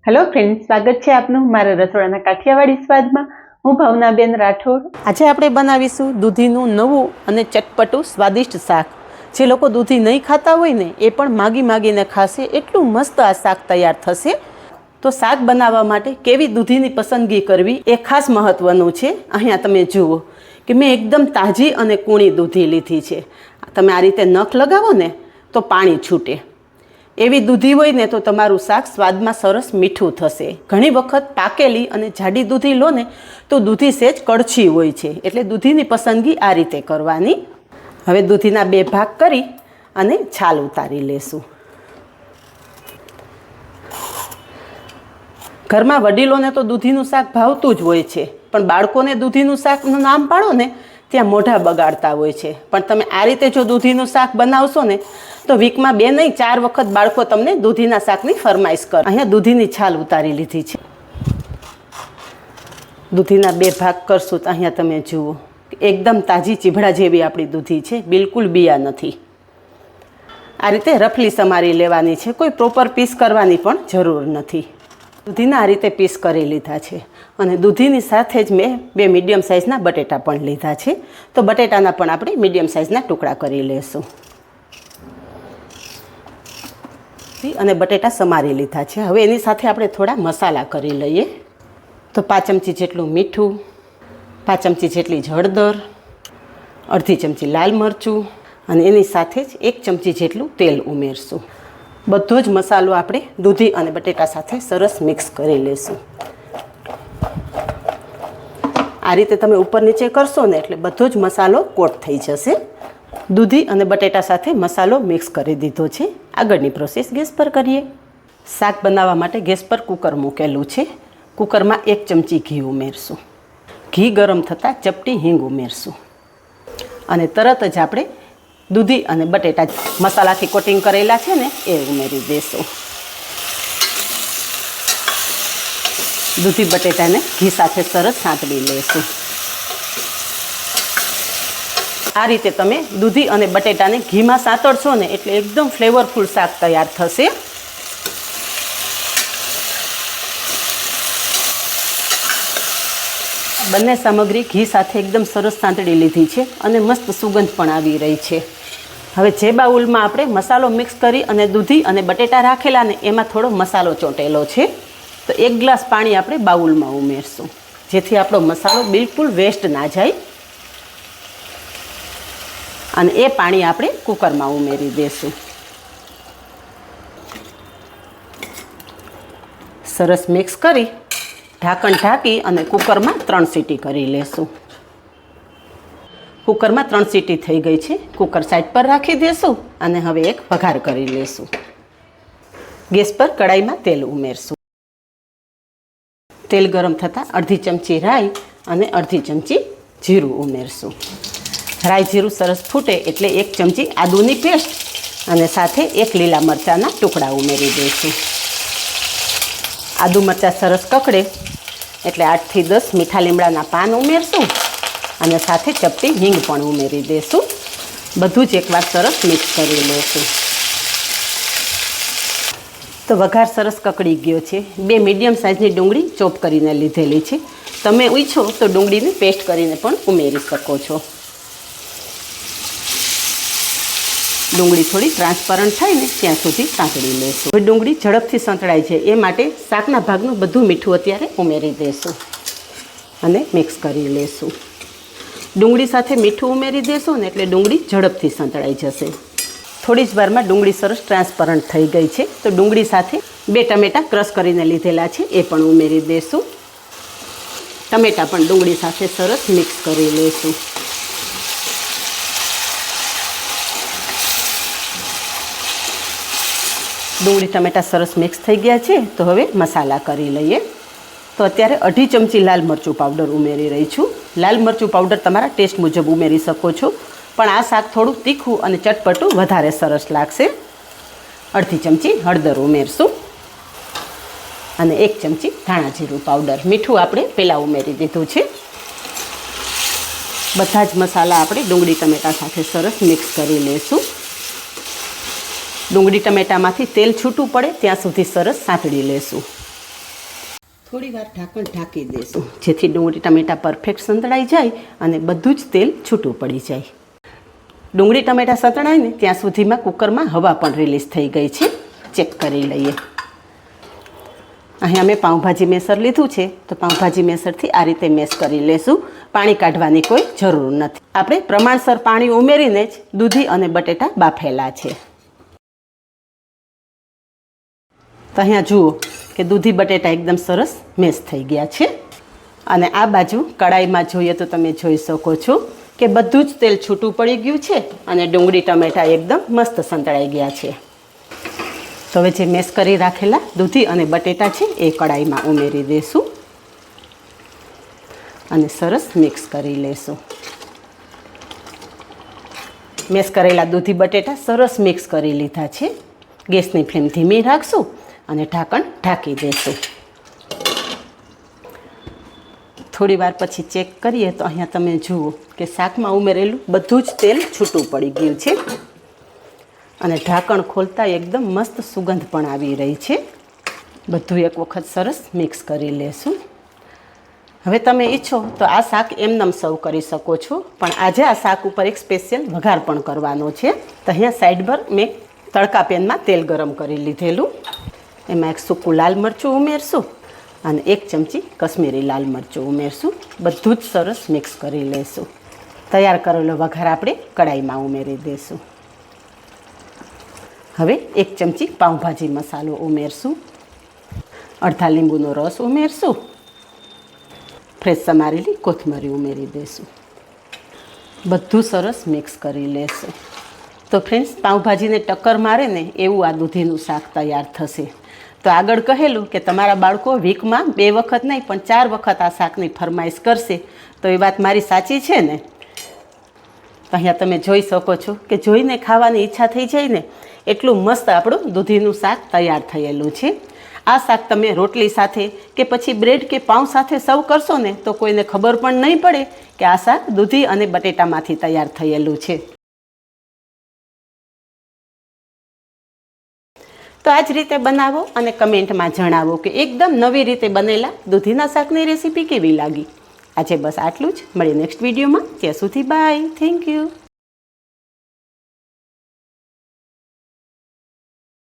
Hello friend, સ્વાગત છે આપનું મારા રસોડાના કાઠિયાવાડી સ્વાદમાં. હું ભાવનાબેન રાઠોડ. આજે આપણે બનાવીશું દૂધીનું નવું અને ચટપટું સ્વાદિષ્ટ શાક. જે લોકો દૂધી નહીં ખાતા હોય ને એ પણ માગી માગીને ખાશે, એટલું મસ્ત આ શાક તૈયાર થશે. તો શાક બનાવવા માટે કેવી દૂધીની પસંદગી કરવી એ ખાસ મહત્ત્વનું છે. અહીંયા તમે જુઓ કે મેં એકદમ તાજી અને કૂણી દૂધી લીધી છે. તમે આ રીતે નખ લગાવો ને તો પાણી છૂટે એવી દૂધી હોય ને તો તમારું શાક સ્વાદમાં સરસ મીઠું થશે. ઘણી વખત પાકેલી અને જાડી દૂધી લો ને તો દૂધી સહેજ કડછી હોય છે, એટલે દૂધીની પસંદગી આ રીતે કરવાની. હવે દૂધીના 2 ભાગ કરી અને છાલ ઉતારી લેશું. ઘરમાં વડીલોને તો દૂધીનું શાક ભાવતું જ હોય છે, પણ બાળકોને દૂધીનું શાકનું નામ પાડો ને ત્યાં મોઢા બગાડતા હોય છે. પણ તમે આ રીતે જો દૂધીનું શાક બનાવશો ને તો વીકમાં 2 નહીં 4 વખત બાળકો તમને દૂધીના શાકની ફરમાઈશ કરે. અહીંયા દૂધીની છાલ ઉતારી લીધી છે. દૂધીના 2 ભાગ કરશું તો અહીંયા તમે જુઓ એકદમ તાજી ચીભડા જેવી આપણી દૂધી છે, બિલકુલ બિયા નથી. આ રીતે રફલી સમારી લેવાની છે, કોઈ પ્રોપર પીસ કરવાની પણ જરૂર નથી. દૂધીના આ રીતે પીસ કરી લીધા છે અને દૂધીની સાથે જ મેં 2 મીડિયમ સાઇઝના બટેટા પણ લીધા છે. તો બટેટાના પણ આપણે મીડિયમ સાઇઝના ટુકડા કરી લેશું અને બટેટા સમારી લીધા છે. હવે એની સાથે આપણે થોડા મસાલા કરી લઈએ. તો 5 ચમચી જેટલું મીઠું, 5 ચમચી જેટલી હળદર, અડધી ચમચી લાલ મરચું અને એની સાથે જ 1 ચમચી જેટલું તેલ ઉમેરશું. બધો જ મસાલો આપણે દૂધી અને બટેટા સાથે સરસ મિક્સ કરી લેશું. આ રીતે તમે ઉપર નીચે કરશો ને એટલે બધો જ મસાલો કોટ થઈ જશે. દૂધી અને બટેટા સાથે મસાલો મિક્સ કરી દીધો છે. આગળની પ્રોસેસ ગેસ પર કરીએ. શાક બનાવવા માટે ગેસ પર કુકર મૂકેલું છે. કુકરમાં 1 ચમચી ઘી ઉમેરશું. ઘી ગરમ થતાં ચપટી હિંગ ઉમેરશું અને તરત જ આપણે દૂધી અને બટેટા મસાલાથી કોટિંગ કરેલા છે ને એ ઉમેરી દઈશું. દૂધી બટેટાને ઘી સાથે સરસ સાંતળી લઈશું. આ રીતે તમે દૂધી અને બટેટાને ઘીમાં સાંતળશો ને એટલે એકદમ ફ્લેવરફુલ શાક તૈયાર થશે. બંને સામગ્રી ઘી સાથે એકદમ સરસ સાંતળી લીધી છે અને મસ્ત સુગંધ પણ આવી રહી છે. હવે જે બાઉલમાં આપણે મસાલો મિક્સ કરી અને દૂધી અને બટેટા રાખેલા ને એમાં થોડો મસાલો ચોંટેલો છે. તો 1 ગ્લાસ પાણી આપણે બાઉલમાં ઉમેરશું, જેથી આપણો મસાલો બિલકુલ વેસ્ટ ના જાય. અને એ પાણી આપણે કુકરમાં ઉમેરી દઈશું. સરસ મિક્સ કરી ઢાંકણ ઢાંકી અને કુકરમાં 3 સીટી કરી લેશું. કુકરમાં 3 સીટી થઈ ગઈ છે. કુકર સાઈડ પર રાખી દઈશું અને હવે એક વઘાર કરી લેશું. ગેસ પર કડાઈમાં તેલ ઉમેરશું. તેલ ગરમ થતાં અડધી ચમચી રાઈ અને અડધી ચમચી જીરું ઉમેરશું. રાઈ જીરું સરસ ફૂટે એટલે 1 ચમચી આદુની પેસ્ટ અને સાથે 1 લીલા મરચાંના ટુકડા ઉમેરી દઈશું. આદુ મરચાં સરસ કકડે એટલે 8 થી 10 મીઠા લીમડાના પાન ઉમેરશું અને સાથે ચપટી હિંગ પણ ઉમેરી દઈશું. બધું જ એકવાર સરસ મિક્સ કરી લઈશું. તો વઘાર સરસ કકડી ગયો છે. 2 મીડિયમ સાઇઝની ડુંગળી ચોપ કરીને લીધેલી છે. તમે ઈચ્છો તો ડુંગળીને પેસ્ટ કરીને પણ ઉમેરી શકો છો. ડુંગળી થોડી ટ્રાન્સપરન્ટ થાય ને ત્યાં સુધી સાંતળી લેશું. હવે ડુંગળી ઝડપથી સંતળાય છે એ માટે શાકના ભાગનું બધું મીઠું અત્યારે ઉમેરી દઈશું અને મિક્સ કરી લેશું. ડુંગળી સાથે મીઠું ઉમેરી દેશો ને એટલે ડુંગળી ઝડપથી સંતળાઈ જશે. થોડી જ વારમાં ડુંગળી સરસ ટ્રાન્સપરન્ટ થઈ ગઈ છે. તો ડુંગળી સાથે 2 ટમેટાં ક્રશ કરીને લીધેલા છે એ પણ ઉમેરી દઈશું. ટમેટાં પણ ડુંગળી સાથે સરસ મિક્સ કરી લઈશું. ડુંગળી ટમેટાં સરસ મિક્સ થઈ ગયા છે. તો હવે મસાલા કરી લઈએ. તો અત્યારે 2.5 ચમચી લાલ મરચું પાવડર ઉમેરી રહી છું. લાલ મરચું પાવડર તમારા ટેસ્ટ મુજબ ઉમેરી શકો છો, પણ આ શાક થોડું તીખું અને ચટપટું વધારે સરસ લાગશે. અડધી ચમચી હળદર ઉમેરશું અને 1 ચમચી ધાણા જીરું પાવડર. મીઠું આપણે પહેલાં ઉમેરી દીધું છે. બધા જ મસાલા આપણે ડુંગળી ટમેટાં સાથે સરસ મિક્સ કરી લઈશું. ડુંગળી ટમેટામાંથી તેલ છૂટું પડે ત્યાં સુધી સરસ સાંતળી લેશું. થોડી વાર ઢાંકણ ઢાંકી દઈશું જેથી ડુંગળી ટમેટાં પરફેક્ટ સંતળાઈ જાય અને બધું જ તેલ છૂટું પડી જાય. ડુંગળી ટમેટાં સંતળાય ને ત્યાં સુધીમાં કુકરમાં હવા પણ રિલીઝ થઈ ગઈ છે. ચેક કરી લઈએ. અહીં અમે પાઉંભાજી મેસર લીધું છે તો પાઉંભાજી મેસરથી આ રીતે મેશ કરી લેશું. પાણી કાઢવાની કોઈ જરૂર નથી. આપણે પ્રમાણસર પાણી ઉમેરીને જ દૂધી અને બટેટા બાફેલા છે. તો અહીંયા જુઓ કે દૂધી બટેટા એકદમ સરસ મેશ થઈ ગયા છે. અને આ બાજુ કડાઈમાં જોઈએ તો તમે જોઈ શકો છો કે બધું જ તેલ છૂટું પડી ગયું છે અને ડુંગળી ટમેટાં એકદમ મસ્ત સંતળાઈ ગયા છે. તો હવે જે મેશ કરી રાખેલા દૂધી અને બટેટા છે એ કડાઈમાં ઉમેરી દઈશું અને સરસ મિક્સ કરી લેશું. મેશ કરેલા દૂધી બટેટા સરસ મિક્સ કરી લીધા છે. ગેસની ફ્લેમ ધીમી રાખશું અને ઢાંકણ ઢાંકી દઈશું. થોડી વાર પછી ચેક કરીએ તો અહીંયા તમે જુઓ કે શાકમાં ઉમેરેલું બધું જ તેલ છૂટું પડી ગયું છે અને ઢાંકણ ખોલતા એકદમ મસ્ત સુગંધ પણ આવી રહી છે. બધું એક વખત સરસ મિક્સ કરી લેશું. હવે તમે ઈચ્છો તો આ શાક એમનેમ સર્વ કરી શકો છો, પણ આજે આ શાક ઉપર એક સ્પેશિયલ વઘાર પણ કરવાનો છે. તો અહીંયા સાઈડ પર મેં તડકા પેનમાં તેલ ગરમ કરી લીધેલું. એમાં એક સૂકું લાલ મરચું ઉમેરશું અને 1 ચમચી કશ્મીરી લાલ મરચું ઉમેરશું. બધું જ સરસ મિક્સ કરી લઈશું. તૈયાર કરેલો વઘાર આપણે કડાઈમાં ઉમેરી દઈશું. હવે 1 ચમચી પાઉંભાજી મસાલો ઉમેરશું. અડધા લીંબુનો રસ ઉમેરશું. ફ્રેશ સમારેલી કોથમરી ઉમેરી દઈશું. બધું સરસ મિક્સ કરી લેશું. તો ફ્રેન્ડ્સ, પાઉંભાજીને ટક્કર મારે ને એવું આ દૂધીનું શાક તૈયાર થશે. તો આગળ કહેલું કે તમારા બાળકો વીકમાં 2 વખત નહીં પણ 4 વખત આ શાકની ફરમાઈશ કરશે. તો એ વાત મારી સાચી છે ને? તો અહીંયા તમે જોઈ શકો છો કે જોઈને ખાવાની ઈચ્છા થઈ જાય ને એટલું મસ્ત આપણું દૂધીનું શાક તૈયાર થયેલું છે. આ શાક તમે રોટલી સાથે કે પછી બ્રેડ કે પાઉં સાથે સર્વ કરશો ને તો કોઈને ખબર પણ નહીં પડે કે આ શાક દૂધી અને બટેટામાંથી તૈયાર થયેલું છે. તો આ જ રીતે બનાવો અને કમેન્ટમાં જણાવો કે એકદમ નવી રીતે બનેલા દૂધીના શાકની રેસીપી કેવી લાગી. આજે બસ આટલું જ. મળીએ નેક્સ્ટ વિડીયોમાં. ત્યાં સુધી બાય. Thank you.